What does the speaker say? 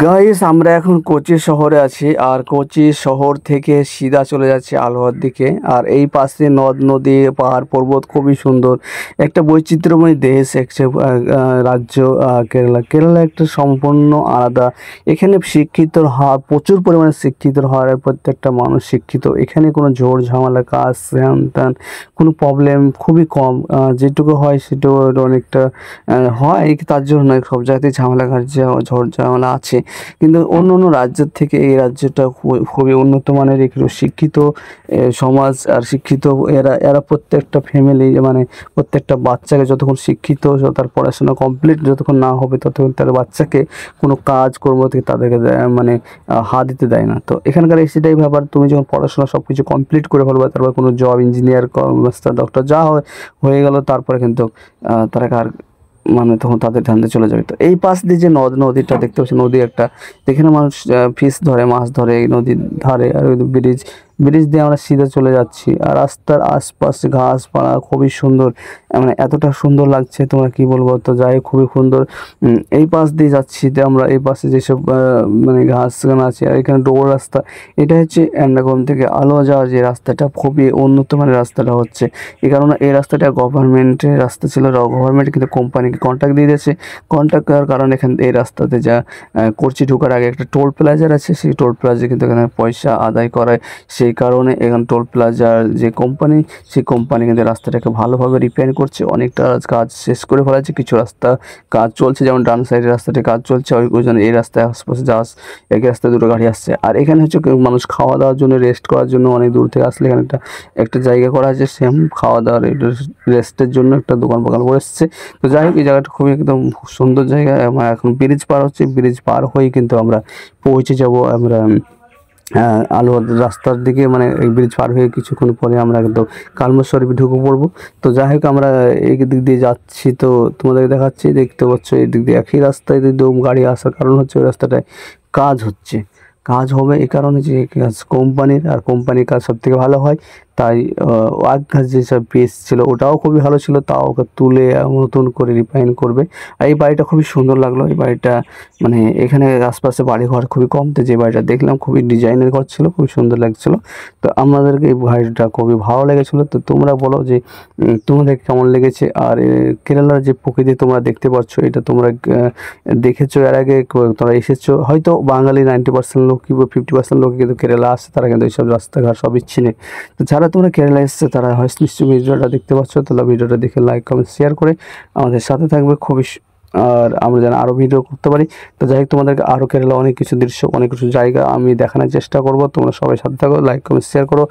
Guys, আমরা এখন কোচি শহরে আছি। আর কোচি শহর থেকে সিধা চলে যাচ্ছি আলুয়ার দিকে। আর এই পাশে নদ নদী পাহাড় পর্বত, খুবই সুন্দর একটা বৈচিত্র্যময় দেশ, একটা রাজ্য। কেরালা কেরালা একটা সম্পূর্ণ আলাদা। এখানে শিক্ষিতর হার প্রচুর পরিমাণে, শিক্ষিতর হার, প্রত্যেকটা মানুষ শিক্ষিত। এখানে কোনো ঝড় ঝামেলা কাজ হ্যান ত্যান কোনো প্রবলেম খুবই কম। যেটুকু হয় সেটুকু অনেকটা হয়, তার জন্য নয়, সব জায়গাতেই ঝামেলা কার্য ঝড় ঝামেলা আছে। কিন্তু অন্য অন্য রাজ্যের থেকে এই রাজ্যটা খুবই উন্নত মানের, একটু শিক্ষিত সমাজ। আর শিক্ষিত এরা এরা প্রত্যেকটা ফ্যামিলি, মানে প্রত্যেকটা বাচ্চাকে যতক্ষণ শিক্ষিত, তার পড়াশোনা কমপ্লিট যতক্ষণ না হবে ততক্ষণ তার বাচ্চাকে কোনো কাজ কর্ম থেকে তাদেরকে মানে হাত দিতে দেয় না। তো এখানকার সেটাই ব্যাপার, তুমি যখন পড়াশোনা সব কিছু কমপ্লিট করে ফেলবে, তারপর কোনো জব, ইঞ্জিনিয়ার, মাস্টার, ডক্টর যা হয়ে গেল, তারপরে কিন্তু তারা আর মানে তখন তাদের ধান্দা চলে যাবে। তো এই পাশ দিয়ে যে নদীটা দেখতে পাচ্ছি, নদী একটা, যেখানে মানুষ ফিশ ধরে, মাছ ধরে এই নদীর ধারে। আর ওই ব্রিজ ব্রিজ দিয়ে আমরা সিধা চলে যাচ্ছি। আর রাস্তার আশপাশে ঘাসপালা খুবই সুন্দর, মানে এতটা সুন্দর লাগছে তোমরা কি বলবো। তো যাই হোক, খুবই সুন্দর। এই পাশ দিয়ে যাচ্ছি যে আমরা, এই পাশে যেসব মানে ঘাস গান আছে। আর এখানে ডোবর রাস্তা, এটা হচ্ছে এন্ডাকোন থেকে আলোয়া যাওয়ার যে রাস্তাটা, খুবই উন্নত মানের রাস্তাটা হচ্ছে। এই কারণে এই রাস্তাটা গভর্নমেন্টের রাস্তা ছিল, গভর্নমেন্ট কিন্তু কোম্পানিকে কন্ট্রাক্ট দিয়ে দিয়েছে। কন্ট্রাক্ট দেওয়ার কারণে এখানে এই রাস্তাতে যা করছি, ঢোকার আগে একটা টোল প্লাজার আছে, সেই টোল প্লাজা কিন্তু এখানে পয়সা আদায় করায়। সেই কারণে এখানে টোল প্লাজার যে কোম্পানি, সেই কোম্পানি কিন্তু রাস্তাটাকে ভালোভাবে রিপেয়ার করছে। অনেকটা কাজ শেষ করে ফেলেছে, কিছু রাস্তা কাজ চলছে, যেমন ডান সাইডের রাস্তাতে কাজ চলছে। ওই জন্য এই রাস্তায় আশপাশে একই রাস্তায় দুটো গাড়ি আসছে। আর এখানে হচ্ছে মানুষ খাওয়া দাওয়ার জন্য, রেস্ট করার জন্য অনেক দূর থেকে আসলে এখানে একটা জায়গা করা আছে, সেম খাওয়া দাওয়ার রেস্টের জন্য একটা দোকান ফোকান করে এসছে। তো যাই হোক, এই জায়গাটা খুবই একদম সুন্দর জায়গা। আমার এখন ব্রিজ পার হচ্ছে, ব্রিজ পার হয়েই কিন্তু আমরা পৌঁছে যাব আমরা আলুয়ার রাস্তার দিকে। মানে এই ব্রিজ পার হয়ে কিছুক্ষণ পরে আমরা একদম কালমেশ্বরী ঢুকে পড়বো। তো যাই হোক, আমরা এই দিক দিয়ে যাচ্ছি, তো তোমাদেরকে দেখাচ্ছি, দেখতে পাচ্ছ এই দিক দিয়ে একই রাস্তায় এদিক দিয়ে গাড়ি আসার কারণ হচ্ছে ওই রাস্তাটায় কাজ হচ্ছে। কাজ হবে এই কারণে যে কোম্পানির, আর কোম্পানির কাজ সব থেকে ভালো হয়। তাই আগ যেসব পিস ছিল ওটাও খুবই ভালো ছিল, তাও ওকে তুলে নতুন করে রিফাইন করবে। আর এই বাড়িটা খুবই সুন্দর লাগলো। এই বাড়িটা মানে এখানে আশপাশে বাড়ি ঘর খুবই কম, তো যে বাড়িটা দেখলাম খুবই ডিজাইনের ঘর ছিল, খুবই সুন্দর লাগছিল। তো আমাদেরকে এই বাড়িটা খুবই ভালো লেগেছিলো। তো তোমরা বলো যে তোমাদের কেমন লেগেছে। আর কেরালার যে প্রকৃতি তোমরা দেখতে পাচ্ছ, এটা তোমরা দেখেছো এর আগে, তোমরা এসেছো হয়তো। বাঙালি 90% লোক কি 50% লোক কিন্তু কেরালা আসছে, তারা কিন্তু এইসব রাস্তাঘাট সবই চিনে। তো যারা তোমরা কেরালা এসছে তারা হয়তো নিশ্চয়ই ভিডিওটা দেখতে পাচ্ছ। তাহলে ভিডিওটা দেখে লাইক কমেন্ট শেয়ার করে আমাদের সাথে থাকবে খুবই। আর আমরা যেন আরও ভিডিও করতে পারি। তো যাই হোক, তোমাদেরকে আরও কেরালা অনেক কিছু দৃশ্য, অনেক কিছু জায়গা আমি দেখানোর চেষ্টা করব। তোমরা সবাই সাথে থাকো, লাইক কমেন্ট শেয়ার করো।